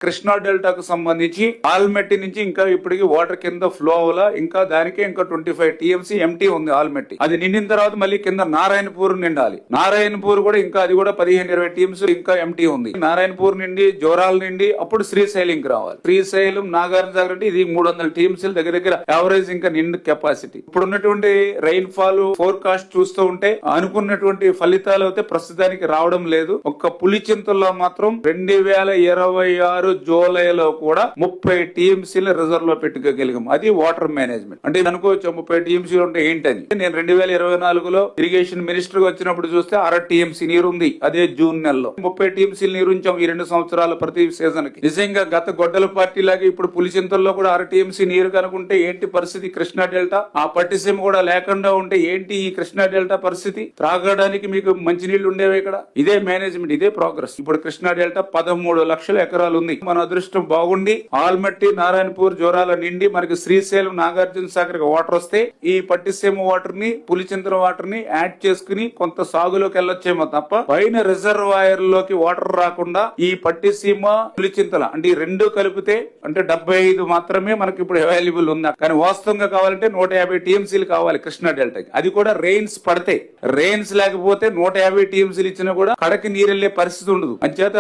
కృష్ణా డెల్టాకు సంబంధించి ఆల్మెట్టి నుంచి ఇంకా ఇప్పటికి వాటర్ కింద ఫ్లో అవ్వాల, ఇంకా దానికే ఇంకా 25 టీఎంసీ ఎంటీ ఉంది ఆల్మెట్టి. అది నిండిన తర్వాత మళ్ళీ కింద నారాయణపూర్ నిండాలి. నారాయణపూర్ కూడా ఇంకా అది కూడా 15-20 టీఎంసీ ఇంకా ఎంటీ ఉంది. నారాయణపూర్ నుండి జోరాల్ నిండి అప్పుడు శ్రీశైలం రావాలి. శ్రీశైలం నాగార్జున సాగర్ అంటే ఇది 300 టీఎంసీలు దగ్గర యావరేజ్ ఇంకా నిండు కెపాసిటీ. ఇప్పుడు ఉన్నటువంటి రైన్ ఫాల్ ఫోర్కాస్ట్ చూస్తూ ఉంటే అనుకున్నటువంటి ఫలితాలు అయితే ప్రస్తుతానికి రావడం లేదు. ఒక్క పులిచింతల్లో మాత్రం 2026 జూలైలో కూడా 30 టీఎంసీలు రిజర్వ్ లో పెట్టుకోగలిగాం. అది వాటర్ మేనేజ్మెంట్. అంటే అనుకోవచ్చు 30 టీఎంసీలు ఉంటే ఏంటని. నేను 2024లో ఇరిగేషన్ మినిస్టర్ గా వచ్చినప్పుడు చూస్తే 1/2 టీఎంసీ నీరు ఉంది. అదే జూన్ నెలలో 30 టీఎంసీలు నీరు ఉంచాం ఈ 2 సంవత్సరాల ప్రతి సీజన్ కి. నిజంగా గత గొడ్డల పార్టీ లాగా ఇప్పుడు పులిచింతల్లో కూడా 1/2 టీఎంసీ నీరు కనుకుంటే ఏంటి పరిస్థితి కృష్ణా డెల్టా? ఆ పట్టిసీమ కూడా లేకుండా ఉంటే ఏంటి ఈ కృష్ణా డెల్టా పరిస్థితి? త్రాగడానికి మీకు మంచినీళ్లు ఉండేవి ఇక్కడ. ఇదే మేనేజ్మెంట్, ఇదే ప్రోగ్రెస్. ఇప్పుడు కృష్ణా డెల్టా 13 లక్షల ఎకరాలు ఉంది. మన అదృష్టం బాగుండి ఆల్మట్టి నారాయణపూర్ జోరాల నిండి మనకి శ్రీశైలం నాగార్జున సాగర్ వాటర్ వస్తే ఈ పట్టిసీమ వాటర్ ని పులిచింతల వాటర్ ని యాడ్ చేసుకుని కొంత సాగులోకి వెళ్ళొచ్చేమో తప్ప పైన రిజర్వాయర్ లోకి వాటర్ రాకుండా ఈ పట్టిసీమ పులిచింతల అంటే ఈ రెండు కలిపితే అంటే 75 మాత్రమే మనకి ఇప్పుడు అవైలబుల్ ఉంది. కానీ వాస్తవంగా కావాలంటే 150 టీఎంసీలు కావాలి కృష్ణా డెల్టాకి. అది కూడా రెయిన్స్ పడితే. రెయిన్స్ లేకపోతే 150 టీఎంసీలు ఇచ్చినా కూడా కడకి నీరు వెళ్లే పరిస్థితి ఉండదు. అంచేత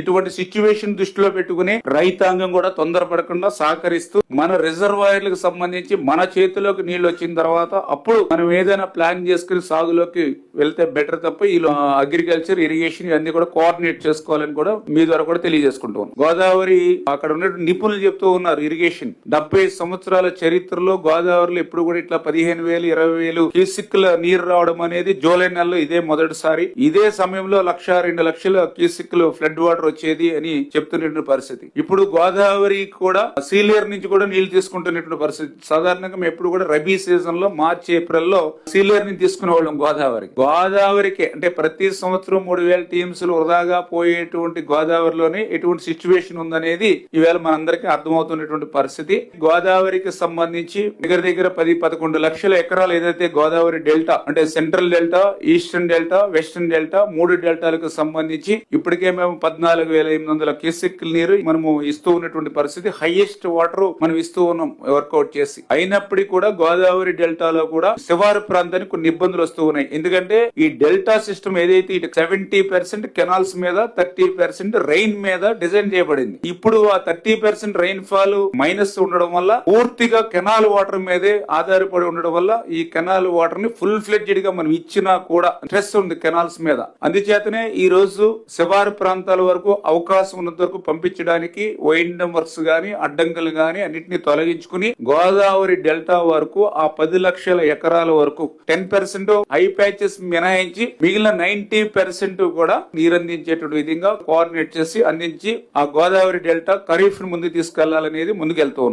ఇటువంటి సిచ్యువేషన్ దృష్టిలో పెట్టుకుని రైతాంగం కూడా తొందరపడకుండా సహకరిస్తూ మన రిజర్వాయర్లకు సంబంధించి మన చేతిలోకి నీళ్లు వచ్చిన తర్వాత అప్పుడు మనం ఏదైనా ప్లాన్ చేసుకుని సాగులోకి వెళ్తే బెటర్ తప్ప ఈ అగ్రికల్చర్ ఇరిగేషన్ ఇవన్నీ కూడా కోఆర్డినేట్ చేసుకోవాలని కూడా మీ ద్వారా కూడా తెలియజేసుకుంటాం. గోదావరి అక్కడ ఉన్న నిపుణులు చెప్తూ ఉన్నారు ఇరిగేషన్ 70 సంవత్సరాల చరిత్రలో గోదావరిలో ఎప్పుడు కూడా ఇట్లా 15,000 20,000 క్యూసిక్ల నీరు రావడం అనేది జూలై నెలలో ఇదే మొదటిసారి. ఇదే సమయంలో 1,02 లక్షల క్యూసిక్లు ఫ్లడ్ వాటర్ వచ్చేది అని చెప్తున్నటువంటి పరిస్థితి. ఇప్పుడు గోదావరి కూడా సీలేరు నుంచి కూడా నీళ్లు తీసుకుంటున్నటువంటి పరిస్థితి. సాధారణంగా మేము ఎప్పుడు కూడా రబీ సీజన్ లో మార్చి ఏప్రిల్ లో సీలేరు నుంచి తీసుకునే వాళ్ళం గోదావరికి అంటే ప్రతి సంవత్సరం 3,000 టీఎంసీలు వృధాగా పోయేటువంటి గోదావరిలోనే ఎటువంటి సిచ్యువేషన్ ఉందనేది ఈవేళ మనందరికీ అర్థమవుతున్నటువంటి పరిస్థితి. గోదావరికి సంబంధించి దగ్గర 10-11 లక్షల ఎకరాలు ఏదైతే గోదావరి డెల్టా అంటే central delta, eastern delta, western delta 3 డెల్టాలకు సంబంధించి ఇప్పటికే మేము 14,800 క్యూసెక్ నీరు మనము ఇస్తూ ఉన్నటువంటి పరిస్థితి. హైయెస్ట్ వాటర్ మనం ఇస్తూ ఉన్నాం వర్కౌట్ చేసి. అయినప్పటికీ కూడా గోదావరి డెల్టాలో కూడా శివారు ప్రాంతానికి కొన్ని ఇబ్బందులు వస్తూ ఉన్నాయి. ఎందుకంటే ఈ డెల్టా సిస్టమ్ ఏదైతే 70% కెనాల్స్ మీద 30% రెయిన్ మీద డిజైన్ చేయబడింది. ఇప్పుడు ఆ 30% రెయిన్ ఫాల్ మైనస్ ఉండడం వల్ల పూర్తిగా కెనాల్ వాటర్ మీదే ఆధారపడి ఉండడం వల్ల ఈ కెనాల్ వాటర్ ని ఫుల్ ఫ్లెడ్జెడ్ గా మనం ఇచ్చినా కూడా స్ట్రెస్ ఉంది కెనాల్స్ మీద. అందుచేతనే ఈ రోజు శివారు ప్రాంతాల వరకు అవకాశం ఉన్నంత వరకు పంపించడానికి వైండం వర్క్స్ గాని అడ్డంకులు గాని అన్నింటినీ తొలగించుకుని గోదావరి డెల్టా వరకు ఆ 10 లక్షల ఎకరాల వరకు 10% హై ప్యాచెస్ మినహాయించి మిగిలిన 90% కూడా నీరందించేటువంటి విధంగా కోఆర్డినేట్ చేసి అందించి ఆ గోదావరి డెల్టా ఖరీఫ్ ను ముందుకు తీసుకెళ్లాలనేది ముందుకెళ్తూ ఉన్నాం.